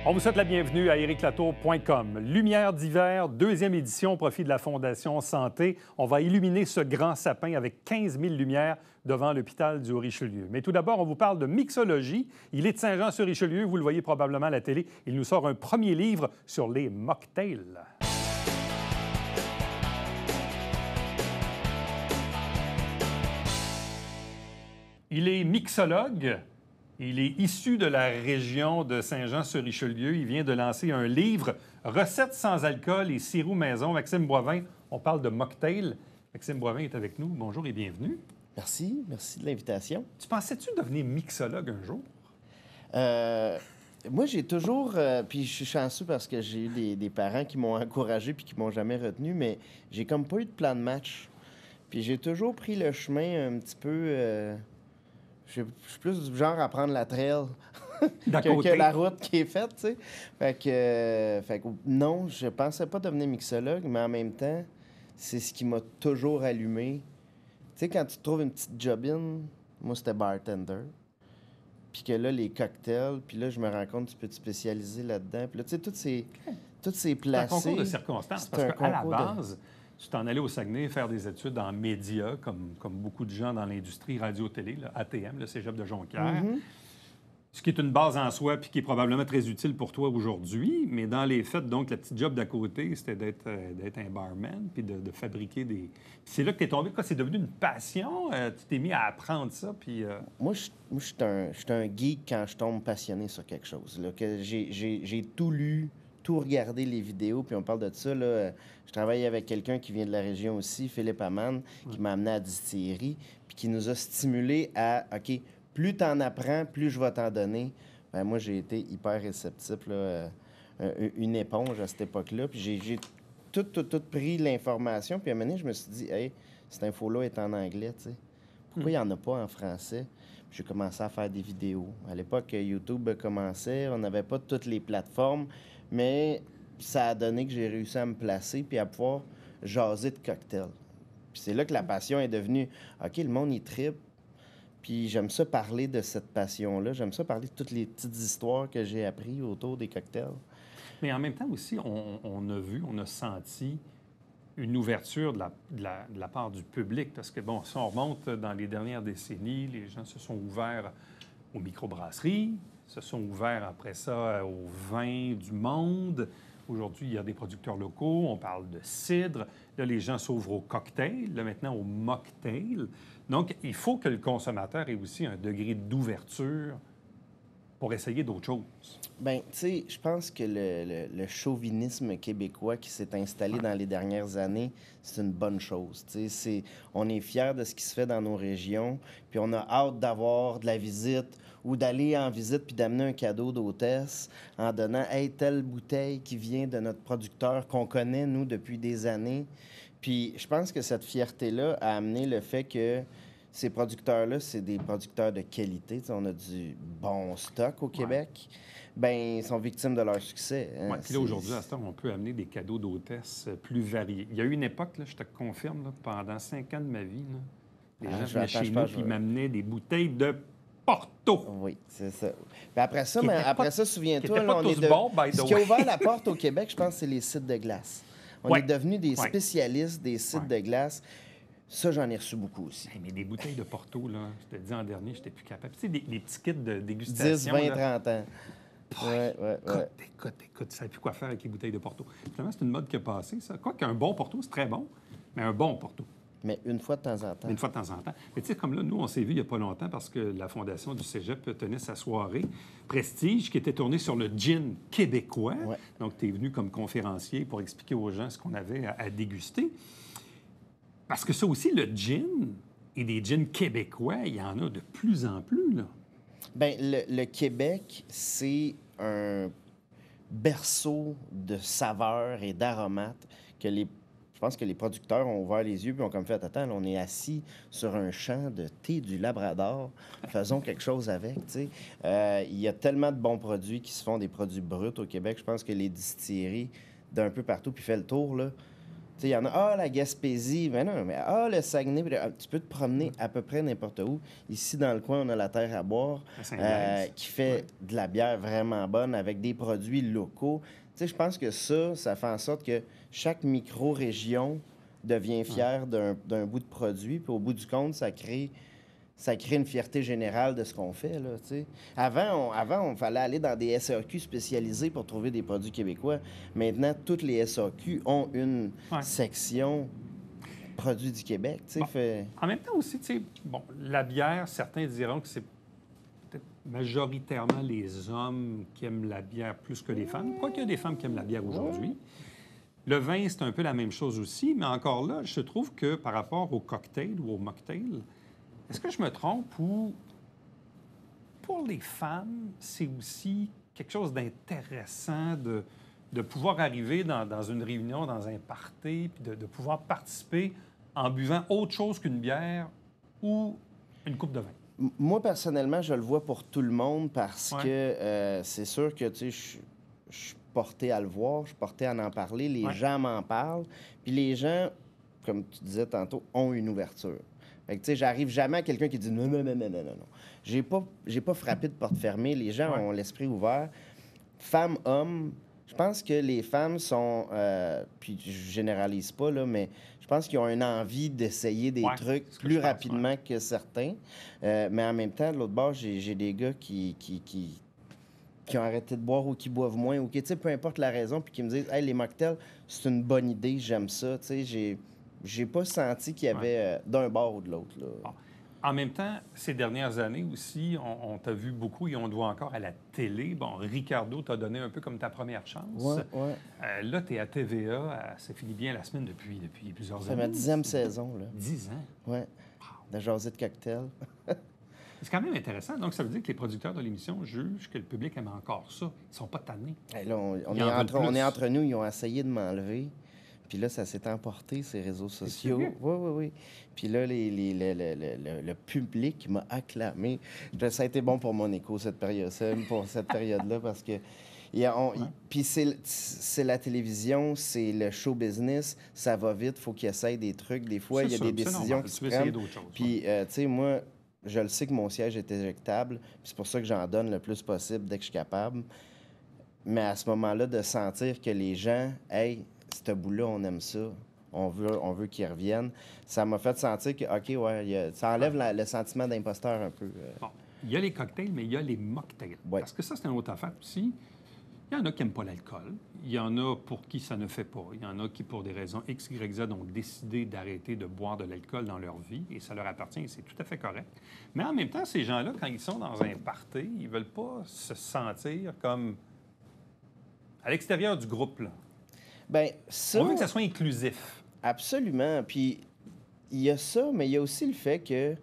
On vous souhaite la bienvenue à ériclatour.com. Lumière d'hiver, deuxième édition au profit de la Fondation Santé. On va illuminer ce grand sapin avec 15 000 lumières devant l'hôpital du Haut-Richelieu. Mais tout d'abord, on vous parle de mixologie. Il est de Saint-Jean-sur-Richelieu, vous le voyez probablement à la télé. Il nous sort un premier livre sur les mocktails. Il est mixologue. Il est issu de la région de Saint-Jean-sur-Richelieu. Il vient de lancer un livre, Recettes sans alcool et sirop maison. Maxime Boivin, on parle de mocktail. Maxime Boivin est avec nous. Bonjour et bienvenue. Merci de l'invitation. Tu pensais-tu devenir mixologue un jour? Moi, j'ai toujours... puis je suis chanceux parce que j'ai eu des parents qui m'ont encouragé puis qui m'ont jamais retenu, mais j'ai comme pas eu de plan de match. Puis j'ai toujours pris le chemin un petit peu... je suis plus du genre à prendre la trail que la route qui est faite, tu sais. Fait que non, je pensais pas devenir mixologue, mais en même temps, c'est ce qui m'a toujours allumé. Tu sais, quand tu trouves une petite job-in, moi, c'était bartender. Puis que là, les cocktails, puis là, je me rends compte que tu peux te spécialiser là-dedans. Puis là, tu sais, toutes ces placés... C'est un concours de circonstances, parce qu'à la base... Tu t'en allais au Saguenay faire des études en médias, comme beaucoup de gens dans l'industrie radio-télé, ATM, le cégep de Jonquière, ce qui est une base en soi puis qui est probablement très utile pour toi aujourd'hui. Mais dans les faits, donc, la petite job d'à côté, c'était d'être un barman puis de fabriquer des... Puis c'est là que tu es tombé. Quoi, c'est devenu une passion? Tu t'es mis à apprendre ça, puis... Moi, je suis un geek quand je tombe passionné sur quelque chose. Là, que j'ai tout lu, tout regardé les vidéos, puis on parle de ça, là, je travaille avec quelqu'un qui vient de la région aussi, Philippe Amann, qui m'a amené à distillerie, puis qui nous a stimulés à, OK, plus tu en apprends, plus je vais t'en donner. Ben, moi, j'ai été hyper réceptif, là, une éponge à cette époque-là, puis j'ai tout pris l'information, puis à un moment donné, je me suis dit, hey, cette info-là est en anglais, tu sais. Pourquoi il n'y en a pas en français? J'ai commencé à faire des vidéos. À l'époque, YouTube commençait, on n'avait pas toutes les plateformes, mais ça a donné que j'ai réussi à me placer puis à pouvoir jaser de cocktails. Puis c'est là que la passion est devenue, OK, le monde, il trippe. Puis j'aime ça parler de cette passion-là. J'aime ça parler de toutes les petites histoires que j'ai apprises autour des cocktails. Mais en même temps aussi, on a vu, on a senti une ouverture de la part du public. Parce que, bon, si on remonte dans les dernières décennies, les gens se sont ouverts aux microbrasseries, se sont ouverts après ça aux vins du monde. Aujourd'hui, il y a des producteurs locaux, on parle de cidre. Là, les gens s'ouvrent au cocktail, là, maintenant au mocktail. Donc, il faut que le consommateur ait aussi un degré d'ouverture pour essayer d'autres choses. Bien, tu sais, je pense que le chauvinisme québécois qui s'est installé dans les dernières années, c'est une bonne chose. Tu sais, on est fiers de ce qui se fait dans nos régions, puis on a hâte d'avoir de la visite ou d'aller en visite puis d'amener un cadeau d'hôtesse en donnant « Hey, telle bouteille qui vient de notre producteur qu'on connaît, nous, depuis des années. » Puis je pense que cette fierté-là a amené le fait que ces producteurs-là, c'est des producteurs de qualité. T'sais, on a du bon stock au Québec. Bien, ils sont victimes de leur succès. Hein? Oui, puis là, aujourd'hui, à ce temps, on peut amener des cadeaux d'hôtesse plus variés. Il y a eu une époque, là, je te confirme, là, pendant 5 ans de ma vie, là, les gens venaient chez nous et m'amenaient des bouteilles de Porto. Oui, c'est ça. Puis après ça, souviens-toi, là, ce qui a ouvert la porte au Québec, je pense, c'est les cidres de glace. On est devenus des spécialistes des cidres de glace. Ça, j'en ai reçu beaucoup aussi. Hey, mais des bouteilles de Porto, là, je te dis en dernier, j'étais plus capable. Tu sais, les petits kits de dégustation. 10, 20, 30 ans. Écoute, tu ne savais plus quoi faire avec les bouteilles de Porto. Finalement, c'est une mode qui a passé, ça. Quoi qu'un bon Porto, c'est très bon, mais un bon Porto. Mais une fois de temps en temps. Une fois de temps en temps. Mais tu sais, comme là, nous, on s'est vu il n'y a pas longtemps parce que la Fondation du Cégep tenait sa soirée Prestige qui était tournée sur le gin québécois. Ouais. Donc, tu es venu comme conférencier pour expliquer aux gens ce qu'on avait à déguster. Parce que ça aussi, le gin et des gins québécois, il y en a de plus en plus, là. Bien, le Québec, c'est un berceau de saveurs et d'aromates que je pense que les producteurs ont ouvert les yeux puis ont comme fait, attends, là, on est assis sur un champ de thé du Labrador, faisons quelque chose avec, tu sais. Il y a tellement de bons produits qui se font des produits bruts au Québec. Je pense que les distilleries d'un peu partout, puis fait le tour, là, sais, il y en a, la Gaspésie, mais non, mais le Saguenay, puis tu peux te promener à peu près n'importe où. Ici, dans le coin, on a la Terre à boire, À Saint-Blaise. qui fait de la bière vraiment bonne avec des produits locaux. Tu sais, je pense que ça fait en sorte que chaque micro-région devient fière d'un bout de produit, puis au bout du compte, ça crée une fierté générale de ce qu'on fait, là, tu sais. Avant, on fallait aller dans des SAQ spécialisés pour trouver des produits québécois. Maintenant, toutes les SAQ ont une Ouais. section produits du Québec, tu sais. Bon. En même temps aussi, tu sais, bon, la bière, certains diront que c'est peut-être majoritairement les hommes qui aiment la bière plus que les femmes. Quoiqu'il y a des femmes qui aiment la bière aujourd'hui. Le vin, c'est un peu la même chose aussi, mais encore là, je trouve que par rapport au cocktail ou au mocktail, est-ce que je me trompe ou pour les femmes, c'est aussi quelque chose d'intéressant de pouvoir arriver dans une réunion, dans un party, puis de pouvoir participer en buvant autre chose qu'une bière ou une coupe de vin? Moi, personnellement, je le vois pour tout le monde parce Ouais. que c'est sûr que, tu sais, je suis porté à le voir, je suis porté à en parler, les Ouais. gens m'en parlent, puis les gens, comme tu disais tantôt, ont une ouverture. Fait que, tu sais, j'arrive jamais à quelqu'un qui dit non, non, non, non, non, non, non. J'ai pas frappé de porte fermée, les gens Ouais. ont l'esprit ouvert. Femmes, hommes, je pense que les femmes sont, puis je généralise pas, là, mais je pense qu'ils ont une envie d'essayer des Ouais, trucs c'est ce que plus je pense, rapidement que certains. Mais en même temps, de l'autre bord, j'ai des gars qui ont arrêté de boire ou qui boivent moins ou qui, tu sais, peu importe la raison, puis qui me disent « Hey, les mocktails, c'est une bonne idée, j'aime ça. » Tu sais, j'ai pas senti qu'il y avait d'un bord ou de l'autre, là. Bon. En même temps, ces dernières années aussi, on t'a vu beaucoup et on te voit encore à la télé. Bon, Ricardo t'a donné un peu comme ta première chance. Ouais. Là, tu es à TVA, ça finit bien la semaine depuis plusieurs C'est années. ma 10e saison, là. 10 ans. Ouais. De jaser de cocktail. C'est quand même intéressant. Donc, ça veut dire que les producteurs de l'émission jugent que le public aime encore ça. Ils sont pas tannés. Hey, là, on Ils est en veulent on plus. est entre nous, ils ont essayé de m'enlever. Puis là, ça s'est emporté, ces réseaux sociaux. sérieux? Oui. Puis là, le public m'a acclamé. Ça a été bon pour mon écho, pour cette période-là, parce que... Puis c'est la télévision, c'est le show business, ça va vite, faut qu'ils essayent des trucs. Des fois, il y a des décisions qui se Tu veux essayer prennent. d'autres choses. Puis, tu sais, moi, je le sais que mon siège est éjectable, puis c'est pour ça que j'en donne le plus possible dès que je suis capable. Mais à ce moment-là, de sentir que les gens, hey, ce bout-là, on aime ça, on veut qu'ils reviennent, ça m'a fait sentir que, OK, ouais, ça enlève le sentiment d'imposteur un peu. Bon, il y a les cocktails, mais il y a les mocktails. Ouais. Parce que ça, c'est une autre affaire aussi. Il y en a qui n'aiment pas l'alcool. Il y en a pour qui ça ne fait pas. Il y en a qui, pour des raisons X, Y, Z, ont décidé d'arrêter de boire de l'alcool dans leur vie et ça leur appartient et c'est tout à fait correct. Mais en même temps, ces gens-là, quand ils sont dans un party, ils ne veulent pas se sentir comme à l'extérieur du groupe. Là. Bien, ça... On veut que ça soit inclusif. Absolument. Puis, il y a ça, mais il y a aussi le fait que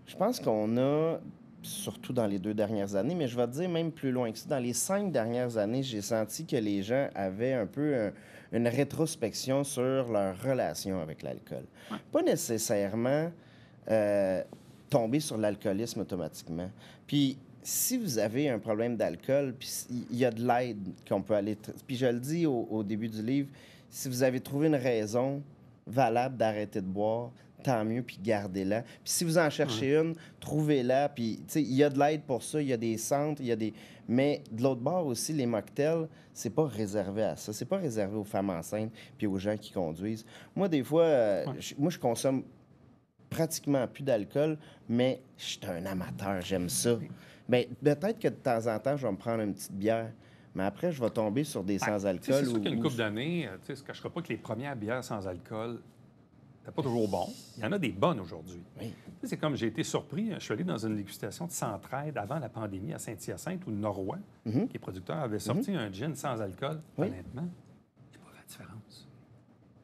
je pense qu'on a, surtout dans les 2 dernières années, mais je vais te dire même plus loin que ça, dans les 5 dernières années, j'ai senti que les gens avaient un peu une rétrospection sur leur relation avec l'alcool. Ouais. Pas nécessairement tomber sur l'alcoolisme automatiquement. Puis, si vous avez un problème d'alcool, puis il y a de l'aide qu'on peut aller... Puis je le dis au début du livre, si vous avez trouvé une raison valable d'arrêter de boire, tant mieux, puis gardez-la. Puis si vous en cherchez une, trouvez-la. Puis, tu sais, il y a de l'aide pour ça, il y a des centres, il y a des... Mais de l'autre bord aussi, les mocktails, c'est pas réservé à ça. C'est pas réservé aux femmes enceintes puis aux gens qui conduisent. Moi, des fois, je consomme pratiquement plus d'alcool, mais je suis un amateur, j'aime ça. Bien, peut-être que de temps en temps, je vais me prendre une petite bière, mais après, je vais tomber sur des sans-alcool. C'est sûr qu'une couple d'années, tu sais, je ne cacherai pas que les premières bières sans alcool, c'était pas toujours bon. Il y en a des bonnes aujourd'hui. Oui. C'est comme j'ai été surpris. Je suis allé dans une dégustation de Centraide avant la pandémie à Saint-Hyacinthe où Norrois, qui est producteur, avait sorti un gin sans alcool. Oui. Honnêtement, je pas la différence.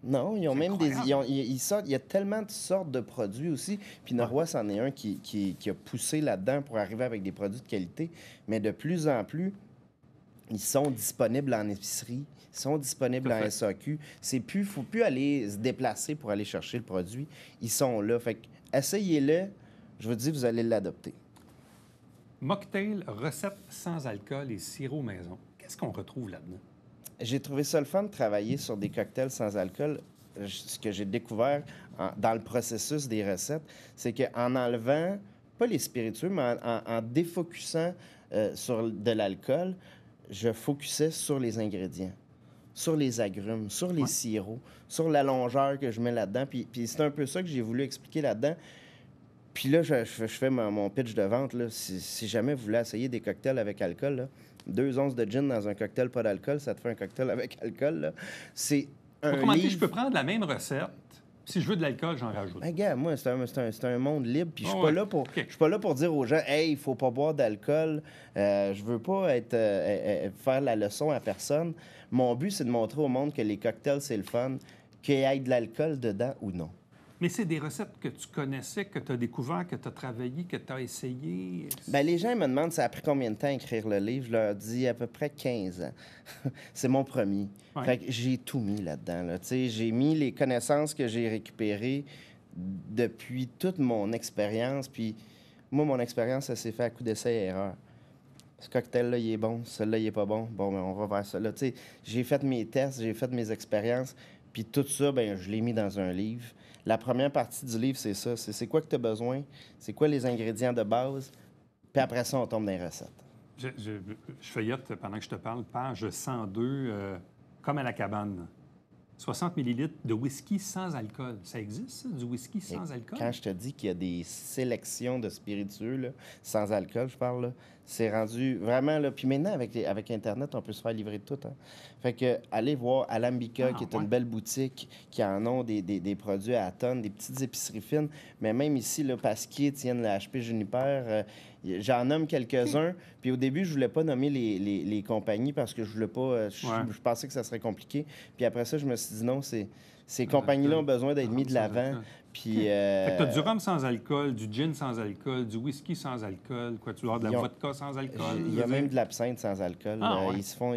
Non, ils ont C'est même des... incroyable. ils sortent, il y a tellement de sortes de produits aussi. Puis Norrois, c'en est un qui a poussé là-dedans pour arriver avec des produits de qualité. Mais de plus en plus, ils sont disponibles en épicerie, ils sont disponibles Tout à en fait. SAQ. Faut plus aller se déplacer pour aller chercher le produit. Ils sont là. Fait que essayez-le. Je vous dis, vous allez l'adopter. Mocktail, recette sans alcool et sirop maison. Qu'est-ce qu'on retrouve là-dedans? J'ai trouvé ça le fun de travailler sur des cocktails sans alcool ce que j'ai découvert dans le processus des recettes, c'est qu'en enlevant, pas les spiritueux, mais en défocusant sur de l'alcool, je focusais sur les ingrédients, sur les agrumes, sur les sirops, sur la longeur que je mets là-dedans. Puis c'est un peu ça que j'ai voulu expliquer là-dedans. Puis là, je fais mon pitch de vente. Là. Si jamais vous voulez essayer des cocktails avec alcool, là, 2 onces de gin dans un cocktail pas d'alcool, ça te fait un cocktail avec alcool. Là. C'est un Comment livre... je peux prendre la même recette. Si je veux de l'alcool, j'en rajoute. Ben, gars, moi, c'est un monde libre. Puis je suis ouais. je suis pas là pour dire aux gens, hey, il faut pas boire d'alcool. Je veux pas faire la leçon à personne. Mon but, c'est de montrer au monde que les cocktails, c'est le fun, qu'il y ait de l'alcool dedans ou non. Mais c'est des recettes que tu connaissais, que tu as découvert, que tu as travaillé, que tu as essayé. Bien, les gens me demandent ça a pris combien de temps à écrire le livre. Je leur dis à peu près 15 ans. C'est mon premier. Ouais. Fait que j'ai tout mis là-dedans. Là. J'ai mis les connaissances que j'ai récupérées depuis toute mon expérience. Puis moi, mon expérience, ça s'est fait à coup d'essai et erreur. Ce cocktail-là, il est bon. Celui-là, il est pas bon. Bon, ben, on va vers ça. Là, j'ai fait mes tests, j'ai fait mes expériences. Puis tout ça, ben, je l'ai mis dans un livre. La première partie du livre, c'est ça. C'est quoi que tu as besoin, c'est quoi les ingrédients de base, puis après ça, on tombe dans les recettes. Je feuillette pendant que je te parle, page 102, comme à la cabane. 60 millilitres de whisky sans alcool. Ça existe, ça, du whisky sans alcool? Quand je te dis qu'il y a des sélections de spiritueux, là, sans alcool, je parle, là, c'est rendu vraiment... Là, puis maintenant, avec Internet, on peut se faire livrer de tout. Hein. Fait que allez voir Alambica, qui est une belle boutique, qui en ont des produits à tonnes, des petites épiceries fines. Mais même ici, là, Pasquier, tiennent le HP Juniper... J'en nomme quelques-uns. Puis au début, je voulais pas nommer les compagnies parce que je voulais pas... Je pensais que ça serait compliqué. Puis après ça, je me suis dit non, ces compagnies-là ont besoin d'être mis de l'avant. Puis... Fait que t'as du rhum sans alcool, du gin sans alcool, du whisky sans alcool, quoi, tu dois avoir de la vodka sans alcool. Il y a même de l'absinthe sans alcool.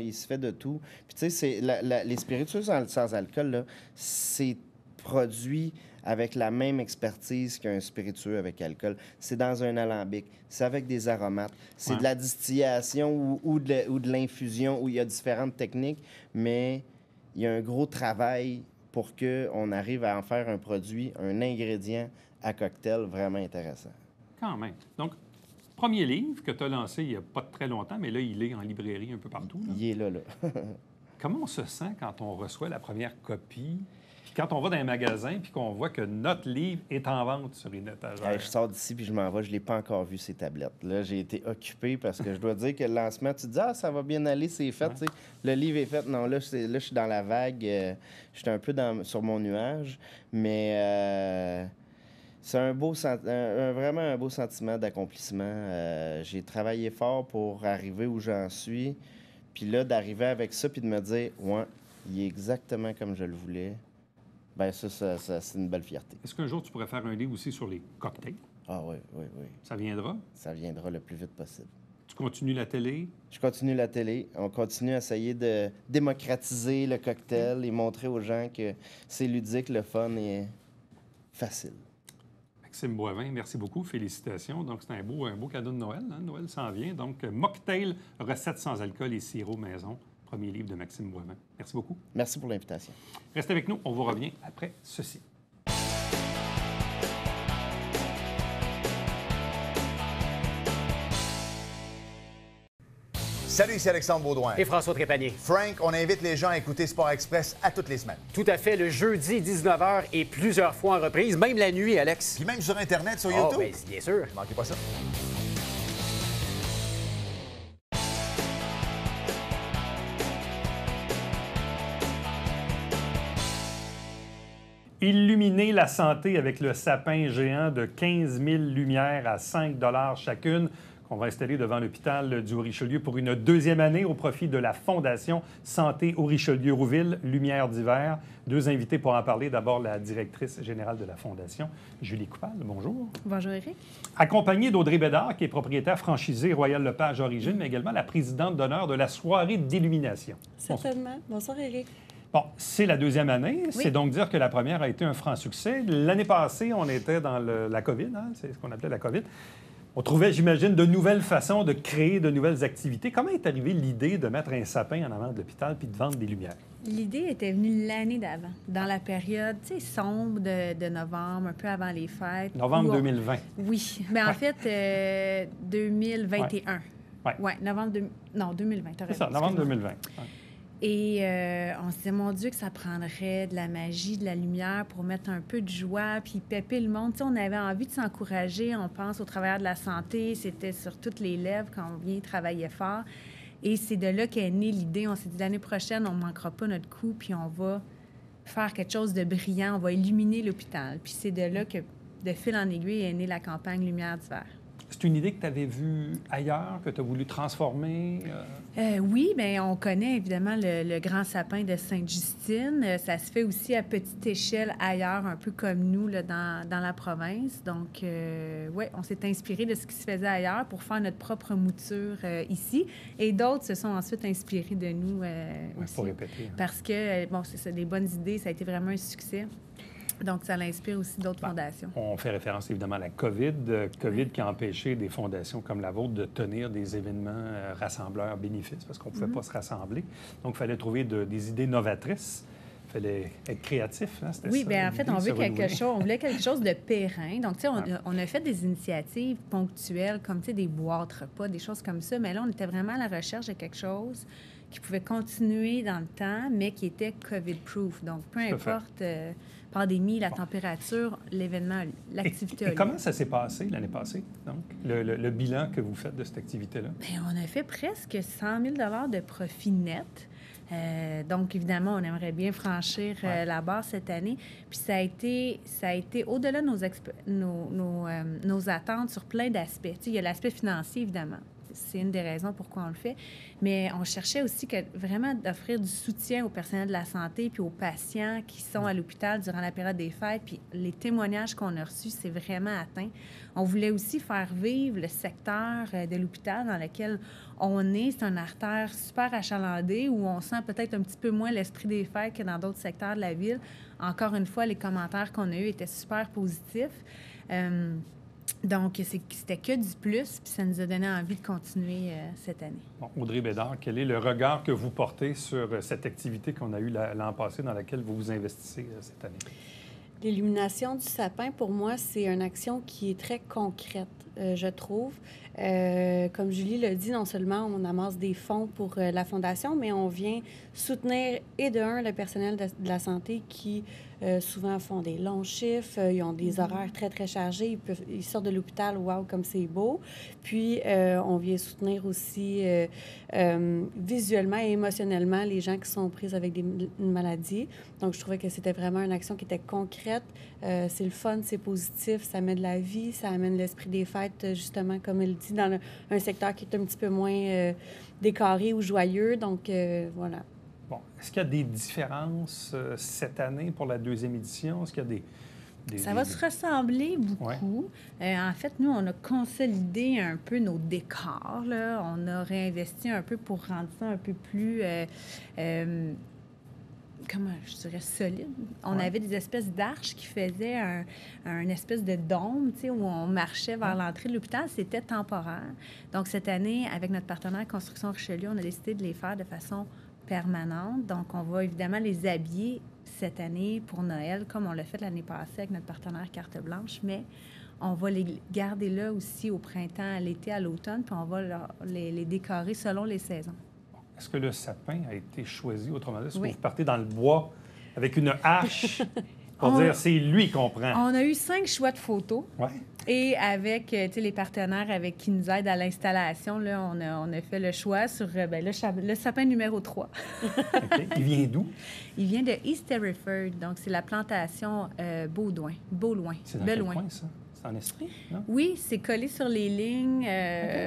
Il se fait de tout. Puis tu sais, les spiritueux sans alcool, là, c'est produit avec la même expertise qu'un spiritueux avec alcool. C'est dans un alambic, c'est avec des aromates, c'est de la distillation ou de l'infusion où il y a différentes techniques, mais il y a un gros travail pour qu'on arrive à en faire un produit, un ingrédient à cocktail vraiment intéressant. Quand même. Donc, premier livre que tu as lancé il n'y a pas très longtemps, mais là, il est en librairie un peu partout. Là. Il est là. Comment on se sent quand on reçoit la première copie? Puis quand on va dans un magasin puis qu'on voit que notre livre est en vente sur une étagère. Je sors d'ici puis je m'en vais. Je ne l'ai pas encore vu, ces tablettes. Là, j'ai été occupé parce que je dois dire que le lancement, tu te dis « Ah, ça va bien aller, c'est fait. Ouais. » Le livre est fait. Non, là, je suis dans la vague. Je suis un peu sur mon nuage. Mais c'est vraiment un beau sentiment d'accomplissement. J'ai travaillé fort pour arriver où j'en suis. Puis là, d'arriver avec ça puis de me dire « Ouais, il est exactement comme je le voulais. » Bien, ça c'est une belle fierté. Est-ce qu'un jour, tu pourrais faire un livre aussi sur les cocktails? Ah oui. Ça viendra? Ça viendra le plus vite possible. Tu continues la télé? Je continue la télé. On continue à essayer de démocratiser le cocktail et montrer aux gens que c'est ludique, le fun et facile. Maxime Boivin, merci beaucoup. Félicitations. Donc, c'est un beau cadeau de Noël. Hein? Noël s'en vient. Donc, Mocktail, recettes sans alcool et sirop maison. Premier livre de Maxime Boivin. Merci beaucoup. Merci pour l'invitation. Restez avec nous, on vous revient après ceci. Salut, c'est Alexandre Baudouin. Et François Trépanier. Frank, on invite les gens à écouter Sport Express à toutes les semaines. Tout à fait, le jeudi 19h et plusieurs fois en reprise, même la nuit, Alex. Puis même sur Internet, sur YouTube. Bien, bien sûr. Ne manquez pas ça. Illuminer la santé avec le sapin géant de 15 000 lumières à 5 $ chacune qu'on va installer devant l'hôpital du Haut-Richelieu pour une deuxième année au profit de la Fondation Santé Haut-Richelieu-Rouville, Lumière d'hiver. Deux invités pour en parler. D'abord, la directrice générale de la Fondation, Julie Coupal. Bonjour. Bonjour, Éric. Accompagnée d'Audrey Bédard, qui est propriétaire franchisée Royal Lepage Origine, mais également la présidente d'honneur de la soirée d'illumination. Certainement. Bonsoir, Éric. Bon, c'est la deuxième année. Oui. C'est donc dire que la première a été un franc succès. L'année passée, on était dans la COVID, hein, c'est ce qu'on appelait la COVID. On trouvait, j'imagine, de nouvelles façons de créer de nouvelles activités. Comment est arrivée l'idée de mettre un sapin en avant de l'hôpital puis de vendre des lumières? L'idée était venue l'année d'avant, dans la période sombre de novembre, un peu avant les fêtes. Novembre 2020. Oui, mais en fait, 2021. Ouais. Oui, novembre... Non, 2020, t'as C'est raison. ça, novembre excuse-moi. 2020. Ouais. Et on se disait, mon Dieu, que ça prendrait de la magie, de la lumière pour mettre un peu de joie, puis pepper le monde. Tu sais, on avait envie de s'encourager. On pense aux travailleurs de la santé. C'était sur toutes les lèvres quand on vient travailler fort. Et c'est de là qu'est née l'idée. On s'est dit, l'année prochaine, on ne manquera pas notre coup, puis on va faire quelque chose de brillant. On va illuminer l'hôpital. Puis c'est de là que, de fil en aiguille, est née la campagne Lumière d'hiver. C'est une idée que tu avais vue ailleurs, que tu as voulu transformer? Oui, bien, on connaît évidemment le grand sapin de Sainte-Justine. Ça se fait aussi à petite échelle ailleurs, un peu comme nous, là, dans la province. Donc, oui, on s'est inspiré de ce qui se faisait ailleurs pour faire notre propre mouture ici. Et d'autres se sont ensuite inspirés de nous aussi. Pour répéter. Parce que, bon, c'est ça, des bonnes idées, ça a été vraiment un succès. Donc, ça l'inspire aussi d'autres fondations. On fait référence évidemment à la COVID. COVID qui a empêché des fondations comme la vôtre de tenir des événements rassembleurs bénéfices parce qu'on ne pouvait pas se rassembler. Donc, il fallait trouver des idées novatrices. Il fallait être créatif. Hein? Oui, ça, bien, en fait, on voulait quelque chose de périn. Donc, tu sais, on a fait des initiatives ponctuelles comme, tu sais, des boîtes repas, des choses comme ça. Mais là, on était vraiment à la recherche de quelque chose qui pouvait continuer dans le temps, mais qui était COVID-proof. Donc, peu importe pandémie, la température, l'événement, l'activité. Et comment ça s'est passé l'année passée, donc, le bilan que vous faites de cette activité-là? Bien, on a fait presque 100 000 $ de profit net. Donc, évidemment, on aimerait bien franchir la barre cette année. Puis ça a été au-delà de nos attentes sur plein d'aspects. Tu sais, il y a l'aspect financier, évidemment. C'est une des raisons pourquoi on le fait. Mais on cherchait aussi vraiment d'offrir du soutien au personnel de la santé puis aux patients qui sont à l'hôpital durant la période des fêtes. Puis les témoignages qu'on a reçus, c'est vraiment atteint. On voulait aussi faire vivre le secteur de l'hôpital dans lequel on est. C'est une artère super achalandée où on sent peut-être un petit peu moins l'esprit des fêtes que dans d'autres secteurs de la ville. Encore une fois, les commentaires qu'on a eus étaient super positifs. Donc, c'était que du plus, puis ça nous a donné envie de continuer cette année. Bon, Audrey Bédard, quel est le regard que vous portez sur cette activité qu'on a eue l'an passé dans laquelle vous vous investissez cette année? L'illumination du sapin, pour moi, c'est une action qui est très concrète, je trouve. Comme Julie l'a dit, non seulement on amasse des fonds pour la Fondation, mais on vient soutenir, et de un, le personnel de la santé qui souvent font des longs chiffres, ils ont des horaires très, très chargés, ils sortent de l'hôpital, wow, comme c'est beau. Puis, on vient soutenir aussi visuellement et émotionnellement les gens qui sont pris avec une maladie. Donc, je trouvais que c'était vraiment une action qui était concrète. C'est le fun, c'est positif, ça met de la vie, ça amène l'esprit des fêtes, justement, comme elle dit, dans un secteur qui est un petit peu moins décoré ou joyeux. Donc, voilà. Bon. Est-ce qu'il y a des différences cette année pour la deuxième édition? Est-ce qu'il y a Ça va se ressembler beaucoup. Ouais. En fait, nous, on a consolidé un peu nos décors, là. On a réinvesti un peu pour rendre ça un peu plus... comment je dirais, solide. On avait des espèces d'arches qui faisaient un espèce de dôme, tu sais, où on marchait vers l'entrée de l'hôpital. C'était temporaire. Donc, cette année, avec notre partenaire Construction Richelieu, on a décidé de les faire de façon permanente. Donc, on va évidemment les habiller cette année pour Noël, comme on l'a fait l'année passée avec notre partenaire Carte Blanche, mais on va les garder là aussi au printemps, à l'été, à l'automne, puis on va les décorer selon les saisons. Est-ce que le sapin a été choisi, autrement dit? Est-ce que vous partez dans le bois avec une hache pour dire c'est lui qu'on prend? On a eu 5 choix de photos. Ouais. Et avec les partenaires avec qui nous aident à l'installation, là, on a fait le choix sur le sapin numéro 3. Okay. Il vient d'où? Il vient de East Hereford. Donc, c'est la plantation Beauloin. C'est dans quel coin, ça? C'est en Estrie, non? Oui, c'est collé sur les lignes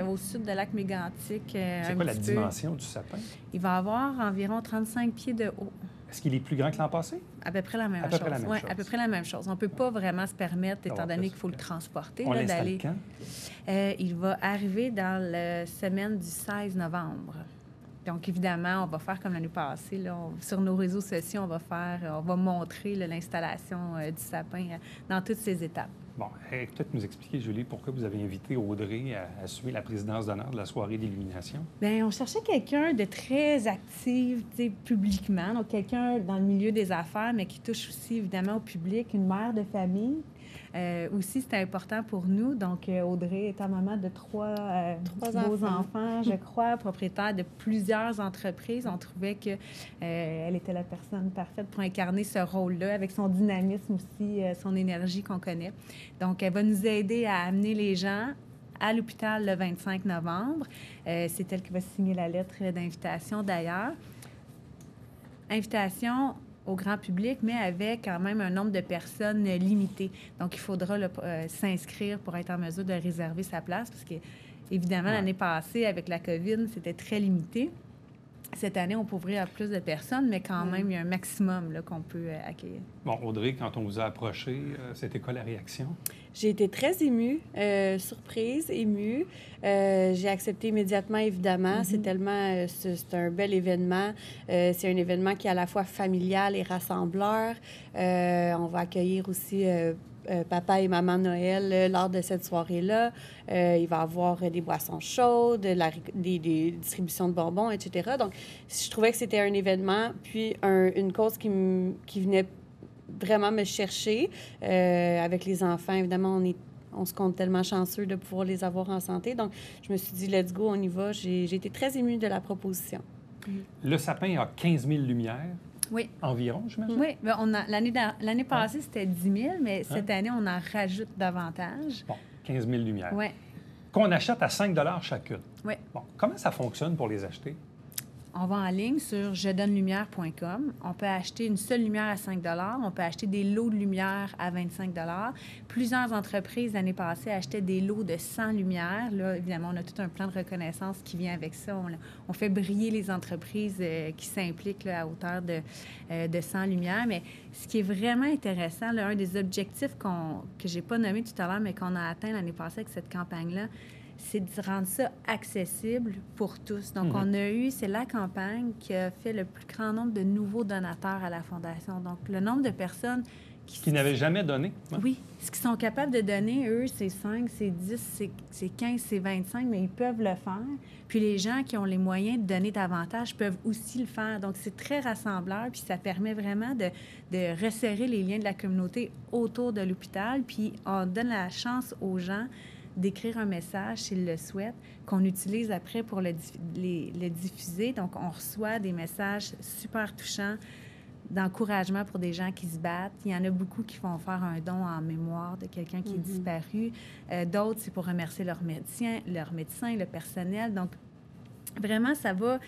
au sud de lac Mégantic. C'est quoi la dimension du sapin? Il va avoir environ 35 pieds de haut. Est-ce qu'il est plus grand que l'an passé? À peu près la même chose. Oui, à peu près la même chose. On ne peut pas vraiment se permettre, étant donné qu'il faut le transporter, on d'aller. Quand? Il va arriver dans la semaine du 16 novembre. Donc, évidemment, on va faire comme l'année passée. Là, sur nos réseaux sociaux, on va montrer l'installation du sapin dans toutes ses étapes. Bon, peut-être nous expliquer, Julie, pourquoi vous avez invité Audrey à assumer la présidence d'honneur de la soirée d'illumination? Bien, on cherchait quelqu'un de très actif, tu sais, publiquement, donc quelqu'un dans le milieu des affaires, mais qui touche aussi évidemment au public, une mère de famille. Aussi, c'était important pour nous. Donc, Audrey étant maman de trois beaux enfants, je crois, propriétaire de plusieurs entreprises, on trouvait qu'elle était la personne parfaite pour incarner ce rôle-là, avec son dynamisme aussi, son énergie qu'on connaît. Donc, elle va nous aider à amener les gens à l'hôpital le 25 novembre. C'est elle qui va signer la lettre d'invitation, d'ailleurs. Invitation au grand public, mais avec quand même un nombre de personnes limité. Donc, il faudra s'inscrire pour être en mesure de réserver sa place, parce que, évidemment, l'année passée, avec la COVID, c'était très limité. Cette année, on peut ouvrir à plus de personnes, mais quand même, il y a un maximum là, qu'on peut accueillir. Bon, Audrey, quand on vous a approché, c'était quoi la réaction? J'ai été très émue, surprise, émue. J'ai accepté immédiatement, évidemment. C'est tellement... c'est un bel événement. C'est un événement qui est à la fois familial et rassembleur. On va accueillir aussi... papa et maman Noël lors de cette soirée-là. Il va y avoir des boissons chaudes, des distributions de bonbons, etc. Donc, je trouvais que c'était un événement, puis une cause qui venait vraiment me chercher. Avec les enfants, évidemment, on se compte tellement chanceux de pouvoir les avoir en santé. Donc, je me suis dit, let's go, on y va. J'ai été très émue de la proposition. Le sapin a 15 000 lumières. Oui. Environ, j'imagine? Oui. Bien, l'année passée, c'était 10 000, mais cette année, on en rajoute davantage. Bon, 15 000 lumières. Oui. Qu'on achète à 5 chacune. Oui. Bon, comment ça fonctionne pour les acheter? On va en ligne sur jedonnelumière.com. On peut acheter une seule lumière à 5 $. On peut acheter des lots de lumière à 25 $. Plusieurs entreprises, l'année passée, achetaient des lots de 100 lumières. Là, évidemment, on a tout un plan de reconnaissance qui vient avec ça. On fait briller les entreprises qui s'impliquent là, à hauteur de 100 lumières. Mais ce qui est vraiment intéressant, là, un des objectifs que je n'ai pas nommé tout à l'heure, mais qu'on a atteint l'année passée avec cette campagne-là, c'est de rendre ça accessible pour tous. Donc, c'est la campagne qui a fait le plus grand nombre de nouveaux donateurs à la Fondation. Donc, le nombre de personnes qui n'avaient jamais donné. Hein? Oui. Ce qu'ils sont capables de donner, eux, c'est 5, c'est 10, c'est 15, c'est 25, mais ils peuvent le faire. Puis les gens qui ont les moyens de donner davantage peuvent aussi le faire. Donc, c'est très rassembleur, puis ça permet vraiment de resserrer les liens de la communauté autour de l'hôpital. Puis on donne la chance aux gens d'écrire un message s'ils le souhaitent, qu'on utilise après pour le diffuser. Donc, on reçoit des messages super touchants d'encouragement pour des gens qui se battent. Il y en a beaucoup qui vont faire un don en mémoire de quelqu'un qui est disparu. D'autres, c'est pour remercier leur médecin, le personnel. Donc, vraiment, ça va...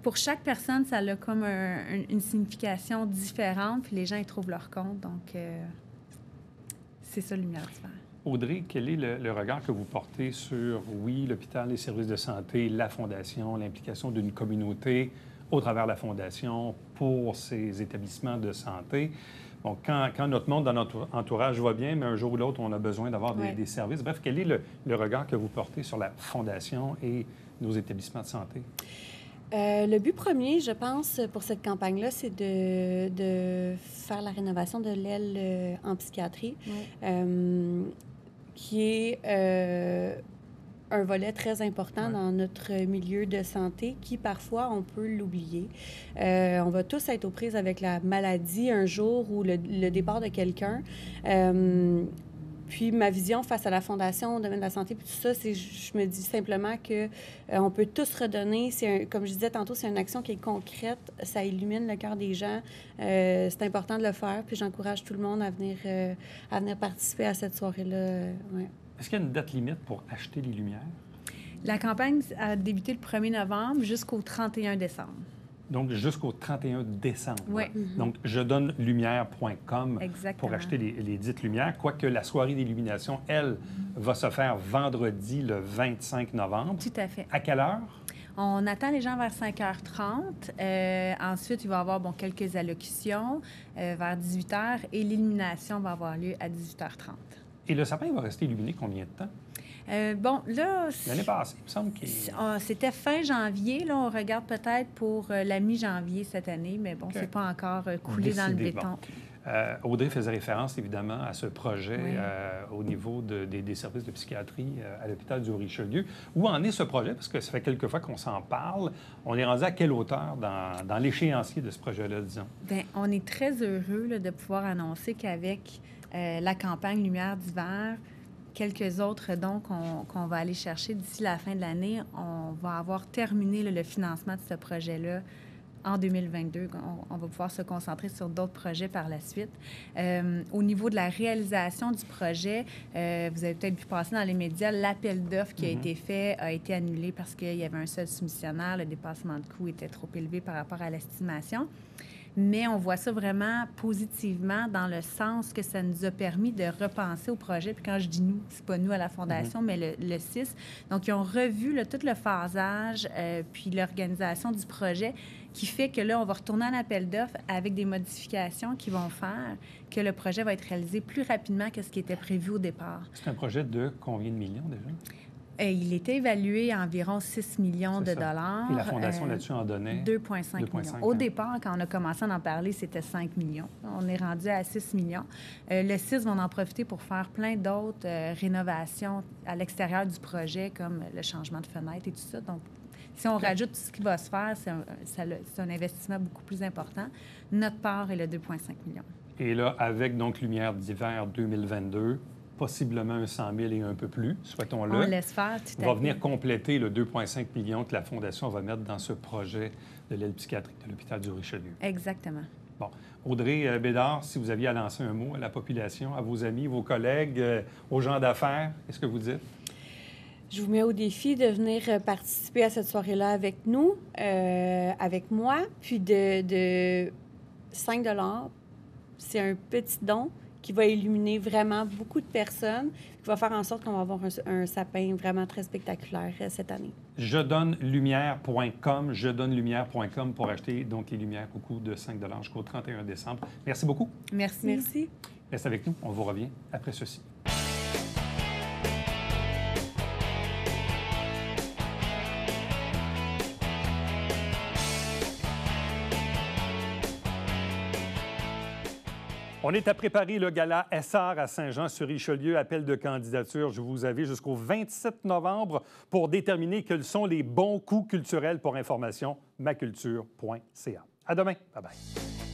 Pour chaque personne, ça a comme une signification différente, puis les gens, ils trouvent leur compte. Donc, c'est ça, Lumière d'hiver. Audrey, quel est le regard que vous portez sur, oui, l'hôpital, les services de santé, la Fondation, l'implication d'une communauté au travers de la Fondation pour ces établissements de santé? Bon, quand notre monde dans notre entourage va bien, mais un jour ou l'autre, on a besoin d'avoir des services. Bref, quel est le regard que vous portez sur la Fondation et nos établissements de santé? Le but premier, je pense, pour cette campagne-là, c'est de faire la rénovation de l'aile en psychiatrie, qui est un volet très important dans notre milieu de santé qui, parfois, on peut l'oublier. On va tous être aux prises avec la maladie un jour ou le départ de quelqu'un. Puis ma vision face à la Fondation au domaine de la santé, puis tout ça, c'est, je me dis simplement que on peut tous redonner. Comme je disais tantôt, c'est une action qui est concrète. Ça illumine le cœur des gens. C'est important de le faire. Puis j'encourage tout le monde à venir participer à cette soirée-là. Ouais. Est-ce qu'il y a une date limite pour acheter les lumières? La campagne a débuté le 1er novembre jusqu'au 31 décembre. Donc, jusqu'au 31 décembre. Oui. Donc, je donne lumière.com pour acheter les dites lumières, quoique la soirée d'illumination, elle, va se faire vendredi le 25 novembre. Tout à fait. À quelle heure? On attend les gens vers 5h30. Ensuite, il va y avoir quelques allocutions vers 18h et l'illumination va avoir lieu à 18h30. Et le sapin va rester illuminé combien de temps? Là... L'année passée, il me semble qu'il... C'était fin janvier. Là, on regarde peut-être pour la mi-janvier cette année, mais bon, c'est pas encore coulé dans le béton. Audrey faisait référence, évidemment, à ce projet au niveau des services de psychiatrie à l'hôpital du Richelieu. Où en est ce projet? Parce que ça fait quelques fois qu'on s'en parle. On est rendu à quelle hauteur dans l'échéancier de ce projet-là, disons? Bien, on est très heureux là, de pouvoir annoncer qu'avec la campagne Lumière d'hiver, quelques autres dons qu'on va aller chercher d'ici la fin de l'année, on va avoir terminé là, le financement de ce projet-là en 2022. On va pouvoir se concentrer sur d'autres projets par la suite. Au niveau de la réalisation du projet, vous avez peut-être vu passer dans les médias, l'appel d'offres qui a été fait a été annulé parce qu'il y avait un seul soumissionnaire. Le dépassement de coûts était trop élevé par rapport à l'estimation. Mais on voit ça vraiment positivement dans le sens que ça nous a permis de repenser au projet. Puis quand je dis nous, c'est pas nous à la Fondation, mais le CIS. Donc, ils ont revu là, tout le phasage puis l'organisation du projet qui fait que là, on va retourner à l'appel d'offres avec des modifications qui vont faire que le projet va être réalisé plus rapidement que ce qui était prévu au départ. C'est un projet de combien de millions déjà? Il était évalué à environ 6 millions de dollars. Et la Fondation là-dessus en donnait? 2,5 millions. Au départ, quand on a commencé à en parler, c'était 5 millions. On est rendu à 6 millions. Le CIS va en profiter pour faire plein d'autres rénovations à l'extérieur du projet, comme le changement de fenêtre et tout ça. Donc, si on rajoute tout ce qui va se faire, c'est un investissement beaucoup plus important. Notre part est le 2,5 millions. Et là, avec donc Lumière d'hiver 2022, possiblement un 100 000 et un peu plus, souhaitons-le. On laisse faire, tout à fait. Va venir compléter le 2,5 millions que la Fondation va mettre dans ce projet de l'aile psychiatrique de l'hôpital du Richelieu. Exactement. Bon. Audrey Bédard, si vous aviez à lancer un mot à la population, à vos amis, vos collègues, aux gens d'affaires, qu'est-ce que vous dites? Je vous mets au défi de venir participer à cette soirée-là avec nous, avec moi, puis de 5 $. C'est un petit don qui va illuminer vraiment beaucoup de personnes, qui va faire en sorte qu'on va avoir un sapin vraiment très spectaculaire cette année. Jedonnelumière.com pour acheter donc les lumières au coût de 5 $ jusqu'au 31 décembre. Merci beaucoup. Merci. Merci. Reste avec nous, on vous revient après ceci. On est à préparer le gala SR à Saint-Jean-sur-Richelieu. Appel de candidature, je vous avais jusqu'au 27 novembre pour déterminer quels sont les bons coups culturels. Pour information, maculture.ca. À demain. Bye-bye.